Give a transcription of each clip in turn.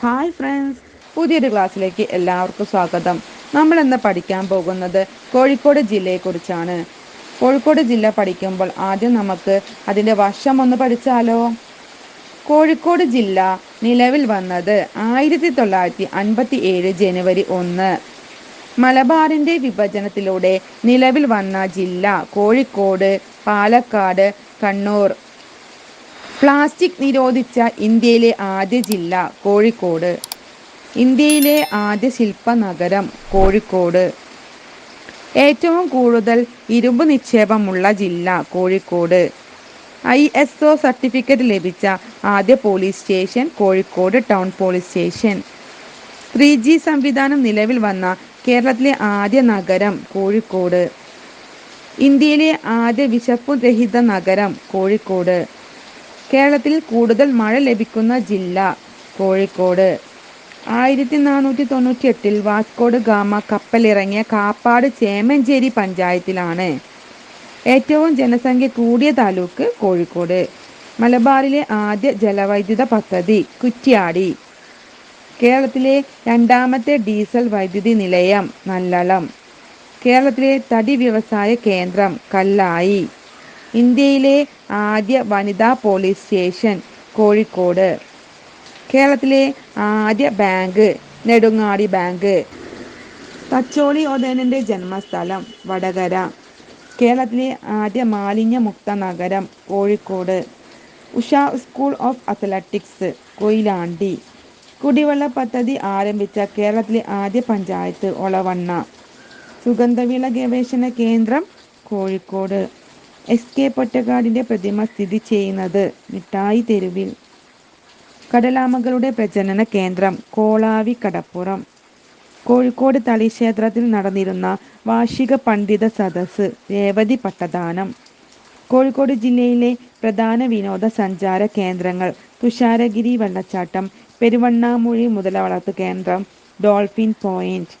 Hi friends, പുതിയൊരു ക്ലാസ്സിലേക്ക് എല്ലാവർക്കും സ്വാഗതം. നമ്മൾ ഇന്ന് പഠിക്കാൻ പോകുന്നത് കോഴിക്കോട് ജില്ലയെക്കുറിച്ചാണ്. കോഴിക്കോട് ജില്ല പഠിക്കുമ്പോൾ ആദ്യം നമുക്ക് അതിൻ്റെ വർഷം ഒന്ന് പഠിച്ചാലോ. കോഴിക്കോട് ജില്ല നിലവിൽ വന്നത് 1957 ജനുവരി 1. മലബാറിൻ്റെ വിഭജനത്തിലൂടെ നിലവിൽ വന്ന ജില്ല കോഴിക്കോട്, പാലക്കാട്, കണ്ണൂർ. പ്ലാസ്റ്റിക് നിരോധിച്ച ഇന്ത്യയിലെ ആദ്യ ജില്ല കോഴിക്കോട്. ഇന്ത്യയിലെ ആദ്യ ശില്പ നഗരം കോഴിക്കോട്. ഏറ്റവും കൂടുതൽ ഇരുമ്പ് നിക്ഷേപമുള്ള ജില്ല കോഴിക്കോട്. ISO സർട്ടിഫിക്കറ്റ് ലഭിച്ച ആദ്യ police station Kozhikode town police station. 3G സംവിധാനം നിലവിൽ വന്ന കേരളത്തിലെ ആദ്യ നഗരം കോഴിക്കോട്. ഇന്ത്യയിലെ ആദ്യ വിശപ്പു രഹിത നഗരം കോഴിക്കോട്. കേരളത്തിൽ കൂടുതൽ മഴ ലഭിക്കുന്ന ജില്ല കോഴിക്കോട്. 1498 വാസ്കോഡ് ഗാമ കപ്പലിറങ്ങിയ കാപ്പാട് ചേമഞ്ചേരി പഞ്ചായത്തിലാണ്. ഏറ്റവും ജനസംഖ്യ കൂടിയ താലൂക്ക് കോഴിക്കോട്. മലബാറിലെ ആദ്യ ജലവൈദ്യുത പദ്ധതി കുറ്റ്യാടി. കേരളത്തിലെ രണ്ടാമത്തെ ഡീസൽ വൈദ്യുതി നിലയം നല്ലളം. കേരളത്തിലെ തടി വ്യവസായ കേന്ദ്രം കല്ലായി. ഇന്ത്യയിലെ ആദ്യ വനിതാ പോലീസ് സ്റ്റേഷൻ കോഴിക്കോട്. കേരളത്തിലെ ആദ്യ ബാങ്ക് നെടുങ്ങാടി ബാങ്ക്. തച്ചോളി ഒതേനൻ്റെ ജന്മസ്ഥലം വടകര. കേരളത്തിലെ ആദ്യ മാലിന്യമുക്ത നഗരം Kozhikode. Usha school of athletics Koyilandy. കുടിവെള്ള പദ്ധതി ആരംഭിച്ച കേരളത്തിലെ ആദ്യ പഞ്ചായത്ത് ഒളവണ്ണ. സുഗന്ധവിള ഗവേഷണ കേന്ദ്രം കോഴിക്കോട്. SK പൊറ്റക്കാടിൻ്റെ പ്രതിമ സ്ഥിതി ചെയ്യുന്നത് മിഠായി തെരുവിൽ. കടലാമകളുടെ പ്രജനന കേന്ദ്രം കോളാവി കടപ്പുറം. കോഴിക്കോട് തളിക്ഷേത്രത്തിൽ നടന്നിരുന്ന വാർഷിക പണ്ഡിത സദസ്സ് രേവതി പട്ടദാനം. കോഴിക്കോട് ജില്ലയിലെ പ്രധാന വിനോദസഞ്ചാര കേന്ദ്രങ്ങൾ തുഷാരഗിരി വെള്ളച്ചാട്ടം, പെരുവണ്ണാമൂഴി മുതലവളർത്തു കേന്ദ്രം, ഡോൾഫിൻ പോയിന്റ്.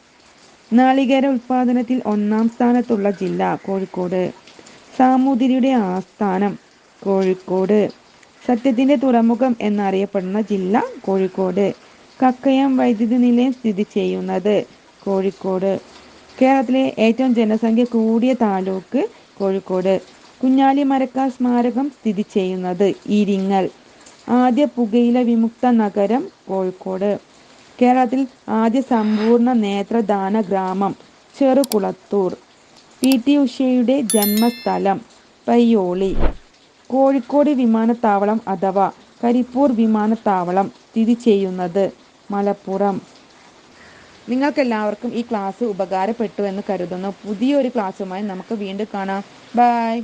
നാളികേര ഉൽപാദനത്തിൽ 1-ാം സ്ഥാനത്തുള്ള ജില്ല കോഴിക്കോട്. സാമൂതിരിയുടെ ആസ്ഥാനം കോഴിക്കോട്. സത്യത്തിൻ്റെ തുറമുഖം എന്നറിയപ്പെടുന്ന ജില്ല കോഴിക്കോട്. കക്കയം വൈദ്യുതി നിലയം സ്ഥിതി ചെയ്യുന്നത് കോഴിക്കോട്. കേരളത്തിലെ ഏറ്റവും ജനസംഖ്യ കൂടിയ താലൂക്ക് കോഴിക്കോട്. കുഞ്ഞാലി മരക്കാർ സ്മാരകം സ്ഥിതി ചെയ്യുന്നത് ഇരിങ്ങൽ. ആദ്യ പുകയില വിമുക്ത നഗരം കോഴിക്കോട്. കേരളത്തിൽ ആദ്യ സമ്പൂർണ്ണ നേത്രദാന ഗ്രാമം ചെറുകുളത്തൂർ. PT ഉഷയുടെ ജന്മസ്ഥലം പയ്യോളി. കോഴിക്കോട് വിമാനത്താവളം അഥവാ കരിപ്പൂർ വിമാനത്താവളം സ്ഥിതി ചെയ്യുന്നത് മലപ്പുറം. നിങ്ങൾക്കെല്ലാവർക്കും ഈ ക്ലാസ് ഉപകാരപ്പെട്ടു എന്ന് കരുതുന്നു. പുതിയൊരു ക്ലാസ്സുമായി നമുക്ക് വീണ്ടും കാണാം. ബൈ.